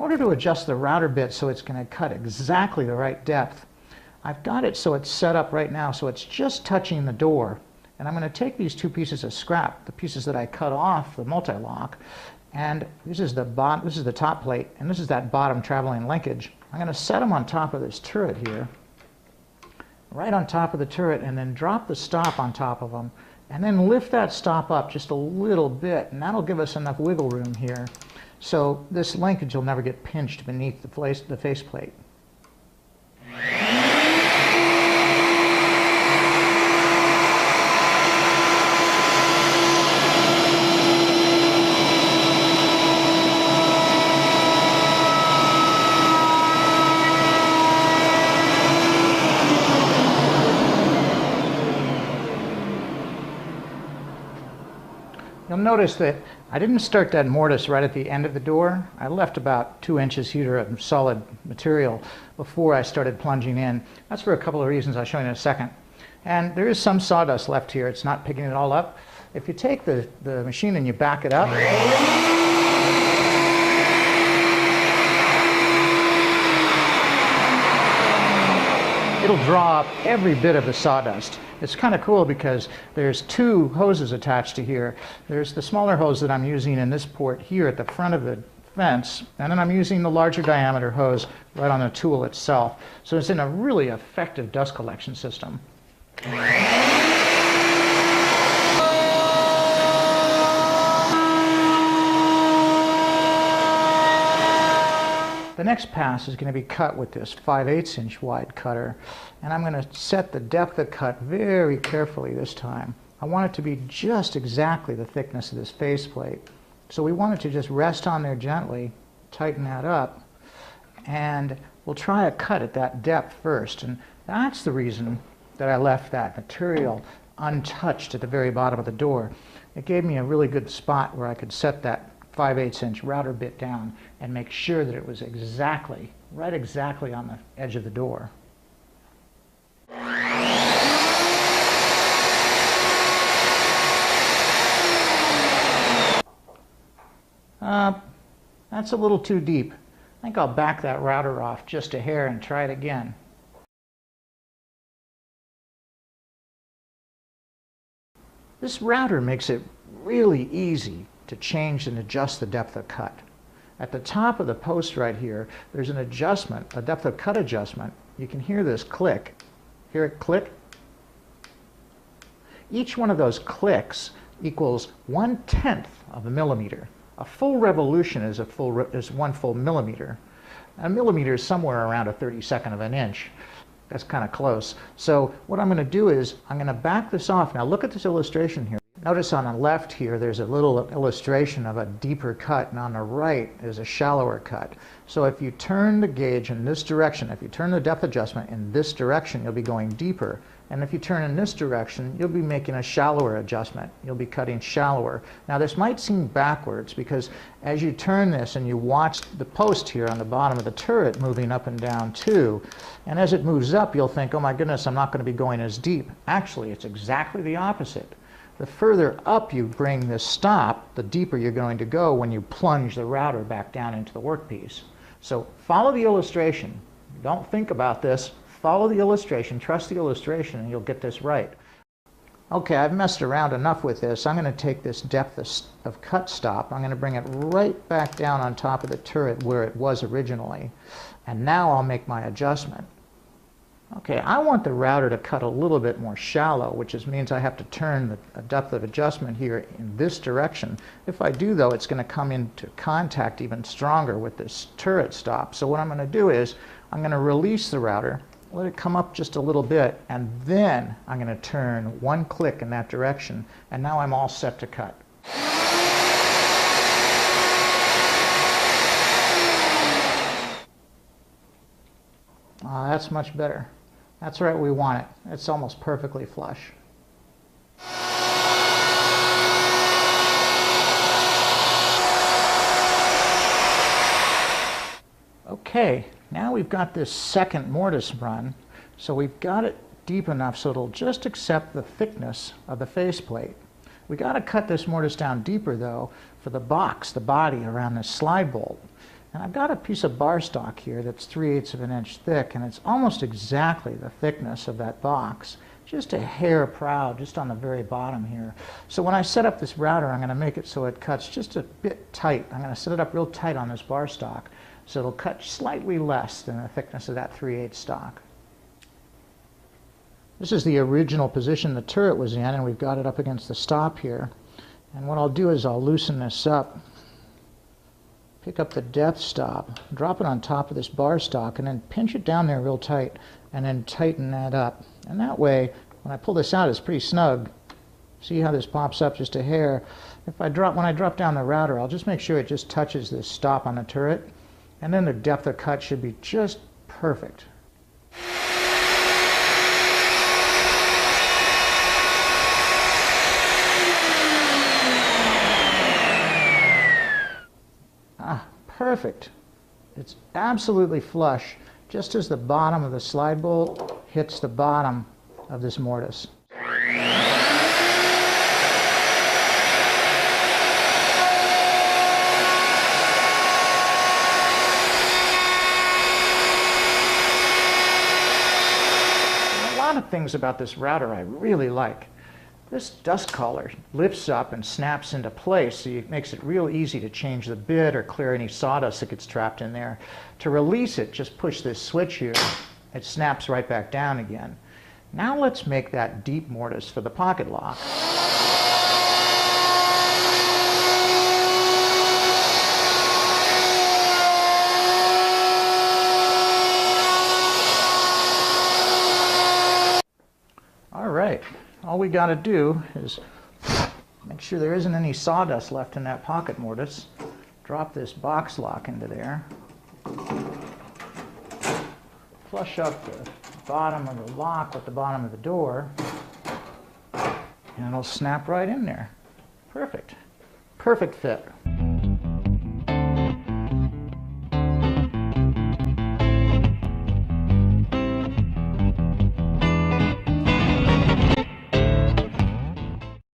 order to adjust the router bit so it's going to cut exactly the right depth, I've got it so it's set up right now so it's just touching the door. And I'm going to take these two pieces of scrap, the pieces that I cut off the multi-lock, and this is the top plate, and this is that bottom traveling linkage. I'm going to set them on top of this turret here, right on top of the turret, and then drop the stop on top of them, and then lift that stop up just a little bit, and that'll give us enough wiggle room here so this linkage will never get pinched beneath the faceplate. You'll notice that I didn't start that mortise right at the end of the door. I left about 2 inches here of solid material before I started plunging in. That's for a couple of reasons I'll show you in a second. And there is some sawdust left here. It's not picking it all up. If you take the machine and you back it up, it'll draw up every bit of the sawdust. It's kind of cool because there's 2 hoses attached to here. There's the smaller hose that I'm using in this port here at the front of the fence, and then I'm using the larger diameter hose right on the tool itself. So it's in a really effective dust collection system. The next pass is going to be cut with this 5/8 inch wide cutter, and I'm going to set the depth of cut very carefully this time. I want it to be just exactly the thickness of this faceplate. So we want it to just rest on there gently, tighten that up, and we'll try a cut at that depth first. And that's the reason that I left that material untouched at the very bottom of the door. It gave me a really good spot where I could set that 5/8 inch router bit down and make sure that it was right exactly on the edge of the door. That's a little too deep. I think I'll back that router off just a hair and try it again. This router makes it really easy to change and adjust the depth of cut. At the top of the post right here, there's an adjustment, a depth of cut adjustment. You can hear this click. Hear it click? Each one of those clicks equals 1/10 of a millimeter. A full revolution is 1 full millimeter. A millimeter is somewhere around a 32nd of an inch. That's kind of close. So what I'm going to do is I'm going to back this off. Now look at this illustration here. Notice on the left here there's a little illustration of a deeper cut, and on the right is a shallower cut. So if you turn the gauge in this direction, if you turn the depth adjustment in this direction, you'll be going deeper. And if you turn in this direction, you'll be making a shallower adjustment. You'll be cutting shallower. Now this might seem backwards because as you turn this and you watch the post here on the bottom of the turret moving up and down too, and as it moves up you'll think, oh my goodness, I'm not going to be going as deep. Actually, it's exactly the opposite. The further up you bring this stop, the deeper you're going to go when you plunge the router back down into the workpiece. So follow the illustration. Don't think about this. Follow the illustration, trust the illustration, and you'll get this right. Okay, I've messed around enough with this. I'm going to take this depth of cut stop. I'm going to bring it right back down on top of the turret where it was originally. And now I'll make my adjustment. Okay, I want the router to cut a little bit more shallow, which means I have to turn the depth of adjustment here in this direction. If I do, though, it's going to come into contact even stronger with this turret stop. So what I'm going to do is I'm going to release the router, let it come up just a little bit, and then I'm going to turn 1 click in that direction, and now I'm all set to cut. That's much better. That's right, we want it. It's almost perfectly flush. Okay, now we've got this second mortise run, so we've got it deep enough so it'll just accept the thickness of the faceplate. We got to cut this mortise down deeper though for the box, the body around this slide bolt. And I've got a piece of bar stock here that's 3/8 of an inch thick, and it's almost exactly the thickness of that box, just a hair proud, just on the very bottom here. So when I set up this router, I'm going to make it so it cuts just a bit tight. I'm going to set it up real tight on this bar stock, so it'll cut slightly less than the thickness of that 3/8 stock. This is the original position the turret was in, and we've got it up against the stop here. And what I'll do is I'll loosen this up, pick up the depth stop, drop it on top of this bar stock, and then pinch it down there real tight, and then tighten that up. And that way, when I pull this out, it's pretty snug. See how this pops up just a hair? When I drop down the router, I'll just make sure it just touches this stop on the turret, and then the depth of cut should be just perfect. Perfect. It's absolutely flush, just as the bottom of the slide bolt hits the bottom of this mortise. A lot of things about this router I really like. This dust collar lifts up and snaps into place, so it makes it real easy to change the bit or clear any sawdust that gets trapped in there. To release it, just push this switch here. It snaps right back down again. Now let's make that deep mortise for the pocket lock. All right. All we got to do is make sure there isn't any sawdust left in that pocket mortise. Drop this box lock into there. Flush up the bottom of the lock with the bottom of the door. And it'll snap right in there. Perfect. Perfect fit.